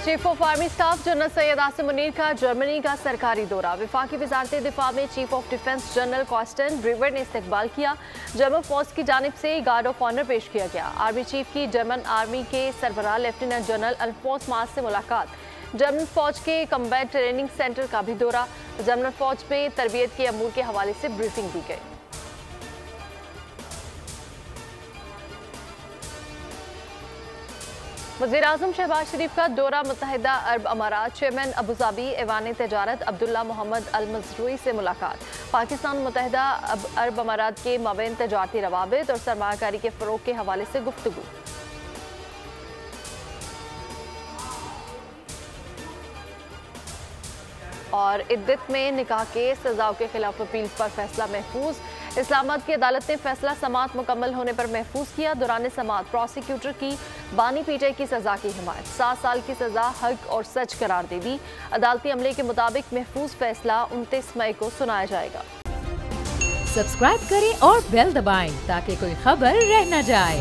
Chief of army staff general Syed Asim Munir का Germany का सरकारी दौरा। वफाकी वजारत दिफा में chief of defence general cost and Brewer ने इस्तकबाल किया। जर्मन फौज की जानिब से गार्ड ऑफ ऑनर पेश किया गया। आर्मी चीफ की जर्मन आर्मी के सरबराह लेफ्टिनेंट जनरल अल्फोंस मास से मुलाकात। जर्मन फौज के कम्बैट ट्रेनिंग सेंटर का भी दौरा। जर्मन फौज में तरबियत के अमूर के हवाले से ब्रीफिंग दी गई। वज़ीर-ए-आज़म शहबाज शरीफ का दौरा। मुत्तहिदा अरब अमारात चेयरमैन अबूधाबी ऐवान तजारत अब्दुल्ला मोहम्मद अल मज़रूई से मुलाकात। पाकिस्तान मुत्तहिदा अरब अमारात के माबैन तजारती रवाबित और सरमायाकारी के फ़रोग़ के हवाले से गुफ्तगू। और इद्दत में निकाह के सजाओं के खिलाफ अपील पर फैसला महफूज। इस्लामाबाद की अदालत ने फैसला समाअत मुकम्मल होने पर महफूज किया। दौरान समाअत प्रोसिक्यूटर की बानी पीटीआई की सजा की हिमायत। 7 साल की सजा हक और सच करार दे दी। अदालती अमले के मुताबिक महफूज फैसला 29 मई को सुनाया जाएगा। सब्सक्राइब करें और बेल दबाएं ताकि कोई खबर रह न जाए।